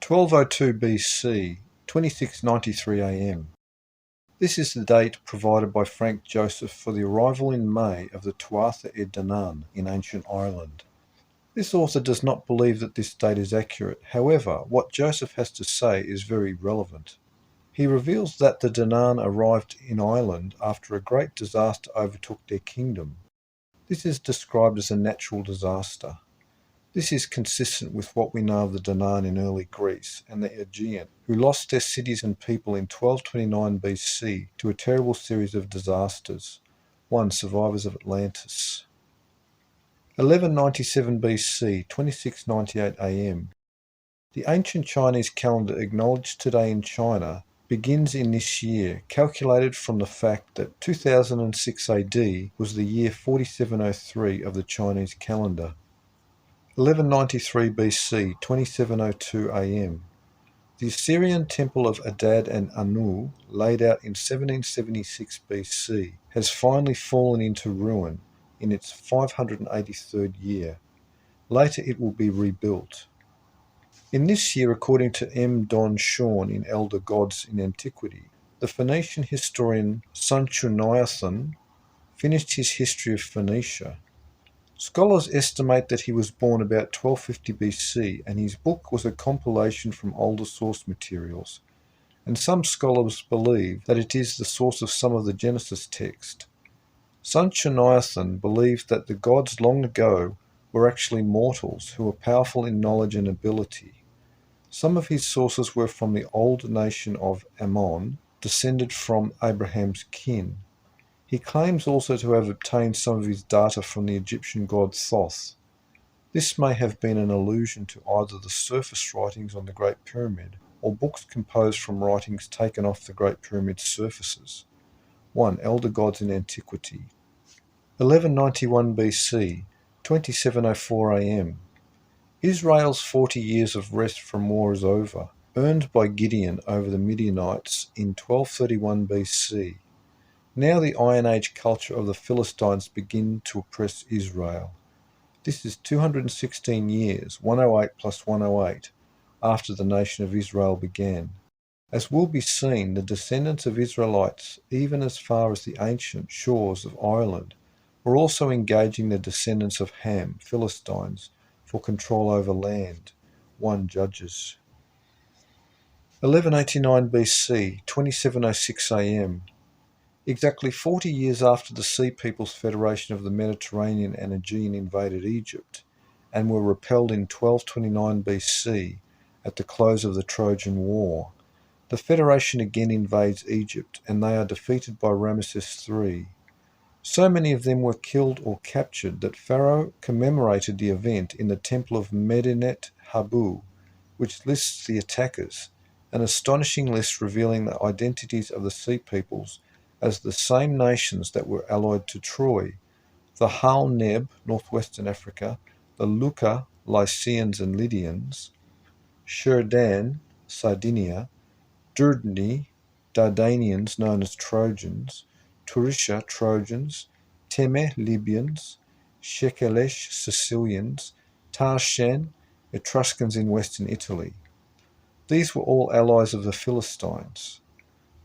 1202 BC, 2693 AM. This is the date provided by Frank Joseph for the arrival in May of the Tuatha Dé Danann in ancient Ireland. This author does not believe that this date is accurate. However, what Joseph has to say is very relevant. He reveals that the Danann arrived in Ireland after a great disaster overtook their kingdom. This is described as a natural disaster. This is consistent with what we know of the Danann in early Greece and the Aegean, who lost their cities and people in 1229 BC to a terrible series of disasters. 1. Survivors of Atlantis. 1197 BC, 2698 AM. The ancient Chinese calendar acknowledged today in China begins in this year, calculated from the fact that 2006 AD was the year 4703 of the Chinese calendar. 1193 BC, 2702 AM. The Assyrian temple of Adad and Anu, laid out in 1776 BC, has finally fallen into ruin in its 583rd year. Later it will be rebuilt. In this year, according to M. Don Sean in Elder Gods in Antiquity, the Phoenician historian Sanchuniathon finished his history of Phoenicia. Scholars estimate that he was born about 1250 BC, and his book was a compilation from older source materials, and some scholars believe that it is the source of some of the Genesis text. Sanchuniathon believed that the gods long ago were actually mortals who were powerful in knowledge and ability. Some of his sources were from the old nation of Ammon, descended from Abraham's kin. He claims also to have obtained some of his data from the Egyptian god Thoth. This may have been an allusion to either the surface writings on the Great Pyramid or books composed from writings taken off the Great Pyramid's surfaces. 1. Elder Gods in Antiquity. 1191 BC, 2704 AM. Israel's 40 years of rest from war is over, earned by Gideon over the Midianites in 1231 BC. Now the Iron Age culture of the Philistines begin to oppress Israel. This is 216 years, 108 plus 108, after the nation of Israel began. As will be seen, the descendants of Israelites, even as far as the ancient shores of Ireland, were also engaging the descendants of Ham, Philistines, for control over land. 1 Judges. 1189 BC, 2706 AM. Exactly 40 years after the Sea Peoples Federation of the Mediterranean and Aegean invaded Egypt, and were repelled in 1229 BC at the close of the Trojan War, the Federation again invades Egypt, and they are defeated by Ramesses III. So many of them were killed or captured that Pharaoh commemorated the event in the Temple of Medinet Habu, which lists the attackers, an astonishing list revealing the identities of the Sea Peoples as the same nations that were allied to Troy: the Hal Neb, northwestern Africa, the Luca, Lycians and Lydians, Sherdan, Sardinia, Durdani, Dardanians known as Trojans, Turisha, Trojans, Teme, Libyans, Shekelesh, Sicilians, Tarshan, Etruscans in western Italy. These were all allies of the Philistines.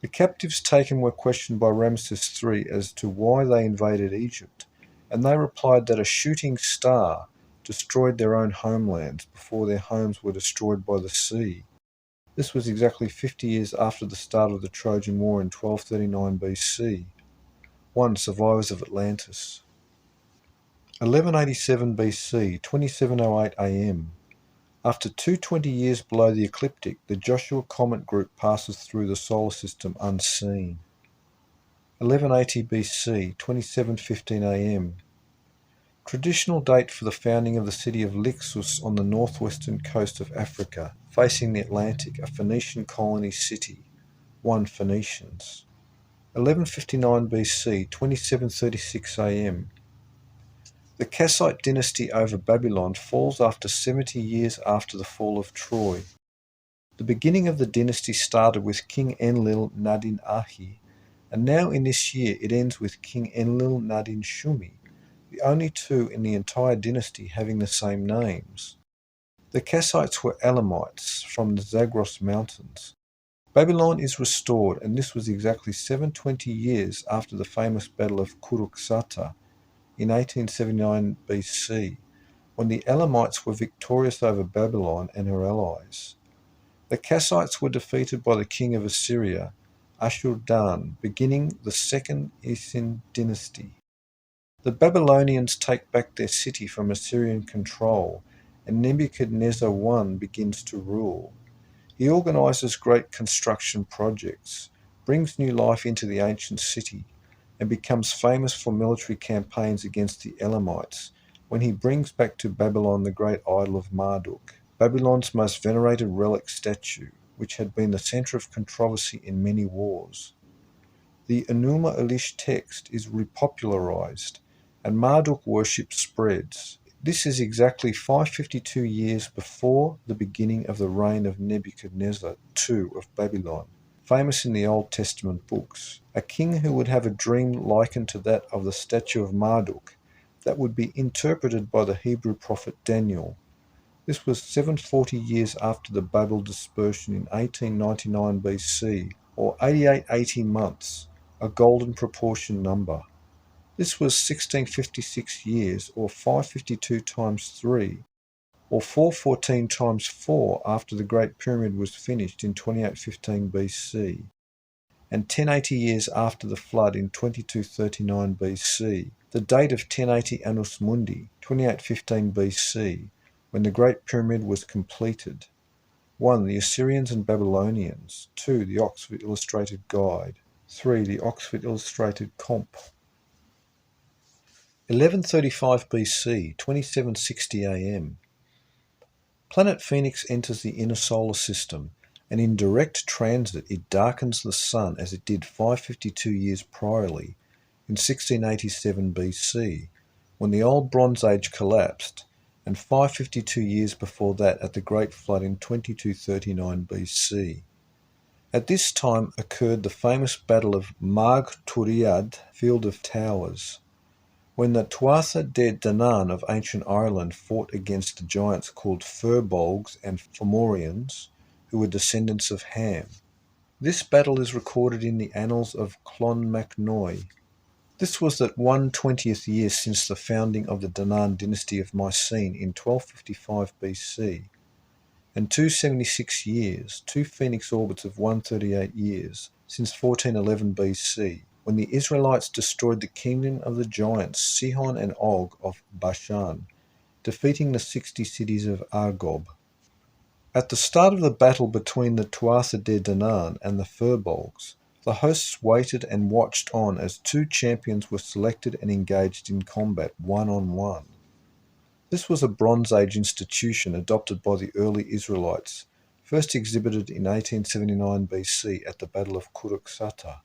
The captives taken were questioned by Ramesses III as to why they invaded Egypt, and they replied that a shooting star destroyed their own homelands before their homes were destroyed by the sea. This was exactly 50 years after the start of the Trojan War in 1239 BC. 1. Survivors of Atlantis. 1187 BC, 2708 AM. After 220 years below the ecliptic, the Joshua Comet Group passes through the solar system unseen. 1180 BC, 2715 AM. Traditional date for the founding of the city of Lixus on the northwestern coast of Africa, facing the Atlantic, a Phoenician colony city. 1 Phoenicians. 1159 BC, 2736 AM. The Kassite dynasty over Babylon falls after 70 years after the fall of Troy. The beginning of the dynasty started with King Enlil-nadin-Ahi, and now in this year it ends with King Enlil-nadin-Shumi, the only two in the entire dynasty having the same names. The Kassites were Elamites from the Zagros Mountains. Babylon is restored, and this was exactly 720 years after the famous Battle of Kuruksata in 1879 BC, when the Elamites were victorious over Babylon and her allies. The Kassites were defeated by the king of Assyria, Ashur-dan, beginning the Second Isin dynasty. The Babylonians take back their city from Assyrian control, and Nebuchadnezzar I begins to rule. He organizes great construction projects, brings new life into the ancient city, and becomes famous for military campaigns against the Elamites when he brings back to Babylon the great idol of Marduk, Babylon's most venerated relic statue, which had been the center of controversy in many wars. The Enuma Elish text is repopularized, and Marduk worship spreads. This is exactly 552 years before the beginning of the reign of Nebuchadnezzar II of Babylon, famous in the Old Testament books, a king who would have a dream likened to that of the statue of Marduk that would be interpreted by the Hebrew prophet Daniel. This was 740 years after the Babel dispersion in 1899 BC, or 8880 months, a golden proportion number. This was 1656 years, or 552 times 3, or 414 times 4 after the Great Pyramid was finished in 2815 BC, and 1080 years after the flood in 2239 BC, the date of 1080 Annus Mundi, 2815 BC, when the Great Pyramid was completed. 1. The Assyrians and Babylonians. 2. The Oxford Illustrated Guide. 3. The Oxford Illustrated Comp. 1135 BC, 2760 AM. Planet Phoenix enters the inner solar system, and in direct transit it darkens the Sun as it did 552 years priorly, in 1687 BC, when the Old Bronze Age collapsed, and 552 years before that at the Great Flood in 2239 BC. At this time occurred the famous Battle of Marg Turiad, Field of Towers, when the Tuatha De Danann of ancient Ireland fought against the giants called Firbolgs and Fomorians, who were descendants of Ham. This battle is recorded in the annals of Clonmacnoise. This was at 1/20th year since the founding of the Danann dynasty of Mycenae in 1255 BC, and 276 years, 2 phoenix orbits of 138 years, since 1411 BC, when the Israelites destroyed the kingdom of the giants Sihon and Og of Bashan, defeating the 60 cities of Argob. At the start of the battle between the Tuatha De Danann and the Firbolgs, the hosts waited and watched on as 2 champions were selected and engaged in combat one-on-one. This was a Bronze Age institution adopted by the early Israelites, first exhibited in 1879 BC at the Battle of Kuruksata.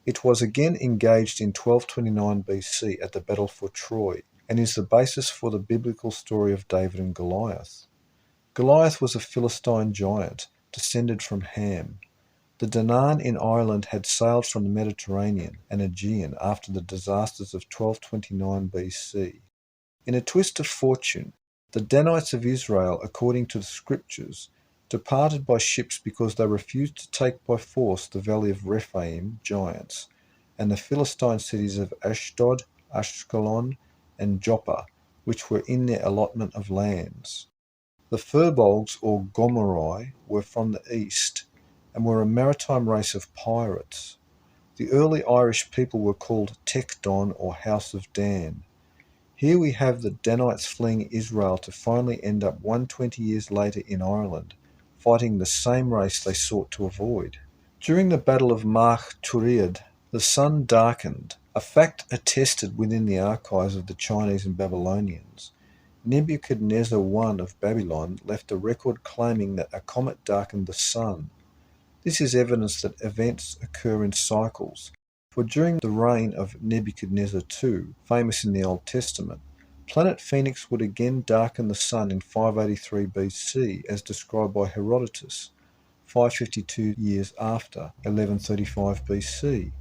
It was again engaged in 1229 BC at the Battle for Troy, and is the basis for the biblical story of David and Goliath. Goliath was a Philistine giant, descended from Ham. The Danann in Ireland had sailed from the Mediterranean and Aegean after the disasters of 1229 BC. In a twist of fortune, the Danites of Israel, according to the scriptures, departed by ships because they refused to take by force the valley of Rephaim, giants, and the Philistine cities of Ashdod, Ashkelon, and Joppa, which were in their allotment of lands. The Firbolgs, or Gomerai, were from the east, and were a maritime race of pirates. The early Irish people were called Tecdon, or House of Dan. Here we have the Danites fleeing Israel to finally end up 120 years later in Ireland, fighting the same race they sought to avoid. During the Battle of Marg Turiad, the sun darkened, a fact attested within the archives of the Chinese and Babylonians. Nebuchadnezzar I of Babylon left a record claiming that a comet darkened the sun. This is evidence that events occur in cycles, for during the reign of Nebuchadnezzar II, famous in the Old Testament, planet Phoenix would again darken the sun in 583 BC, as described by Herodotus, 552 years after 1135 BC.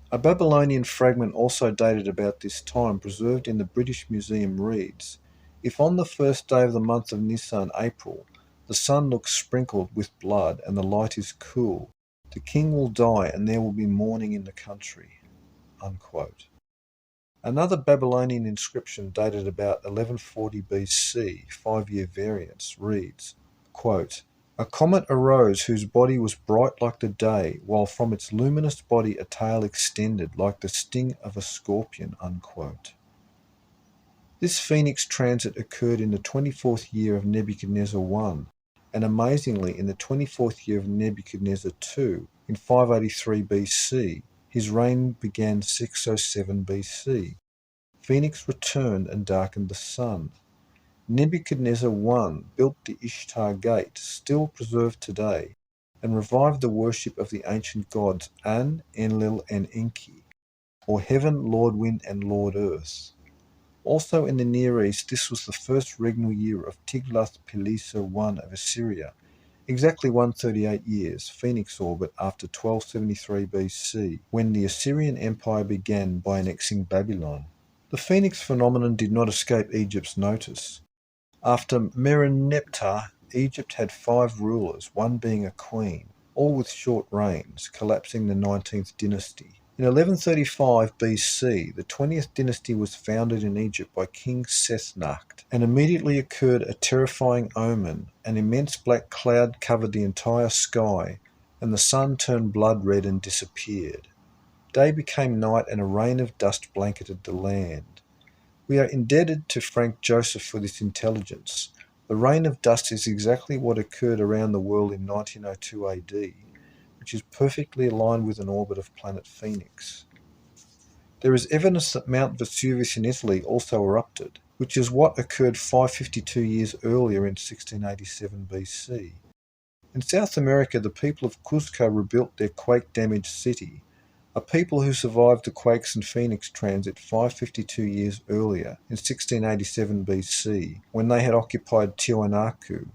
A Babylonian fragment also dated about this time, preserved in the British Museum, reads, If on the first day of the month of Nisan, April, the sun looks sprinkled with blood and the light is cool, the king will die and there will be mourning in the country." Unquote. Another Babylonian inscription dated about 1140 BC, 5-year variance, reads, quote, "A comet arose whose body was bright like the day, while from its luminous body a tail extended like the sting of a scorpion." Unquote. This phoenix transit occurred in the 24th year of Nebuchadnezzar I, and amazingly in the 24th year of Nebuchadnezzar II in 583 BC. His reign began 607 BC. Phoenix returned and darkened the sun. Nebuchadnezzar I built the Ishtar Gate, still preserved today, and revived the worship of the ancient gods An, Enlil, and Enki, or Heaven, Lord Wind, and Lord Earth. Also in the Near East, this was the first regnal year of Tiglath-Pileser I of Assyria, exactly 138 years, Phoenix orbit, after 1273 BC, when the Assyrian Empire began by annexing Babylon. The Phoenix phenomenon did not escape Egypt's notice. After Mereneptah, Egypt had 5 rulers, one being a queen, all with short reigns, collapsing the 19th dynasty. In 1135 BC, the 20th dynasty was founded in Egypt by King Sethnacht, and immediately occurred a terrifying omen. An immense black cloud covered the entire sky, and the sun turned blood red and disappeared. Day became night, and a rain of dust blanketed the land. We are indebted to Frank Joseph for this intelligence. The rain of dust is exactly what occurred around the world in 1902 AD, which is perfectly aligned with an orbit of planet Phoenix. There is evidence that Mount Vesuvius in Italy also erupted, which is what occurred 552 years earlier in 1687 BC. In South America, the people of Cuzco rebuilt their quake-damaged city, a people who survived the quakes and Phoenix transit 552 years earlier, in 1687 BC, when they had occupied Tiwanaku.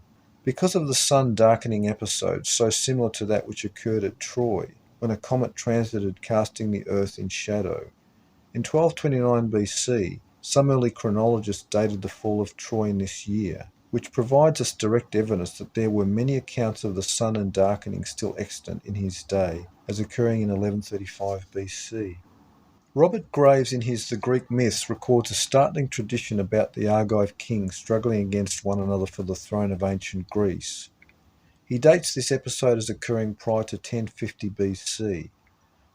Because of the sun darkening episode, so similar to that which occurred at Troy, when a comet transited casting the earth in shadow. In 1229 BC, some early chronologists dated the fall of Troy in this year, which provides us direct evidence that there were many accounts of the sun and darkening still extant in his day, as occurring in 1135 BC. Robert Graves in his The Greek Myths records a startling tradition about the Argive kings struggling against one another for the throne of ancient Greece. He dates this episode as occurring prior to 1050 BC.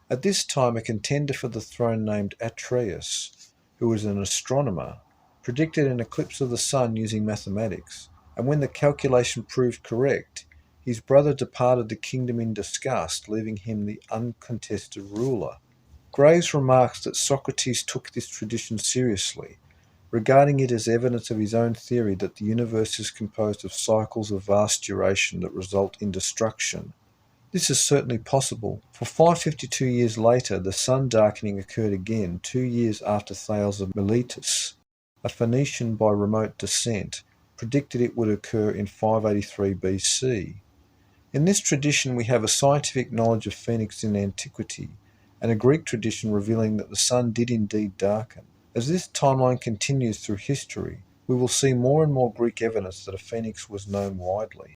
At this time, a contender for the throne named Atreus, who was an astronomer, predicted an eclipse of the sun using mathematics, and when the calculation proved correct, his brother departed the kingdom in disgust, leaving him the uncontested ruler. Graves remarks that Socrates took this tradition seriously, regarding it as evidence of his own theory that the universe is composed of cycles of vast duration that result in destruction. This is certainly possible, for 552 years later the sun darkening occurred again 2 years after Thales of Miletus. A Phoenician by remote descent predicted it would occur in 583 BC. In this tradition we have a scientific knowledge of Phoenix in antiquity, and a Greek tradition revealing that the sun did indeed darken. As this timeline continues through history, we will see more and more Greek evidence that a phoenix was known widely.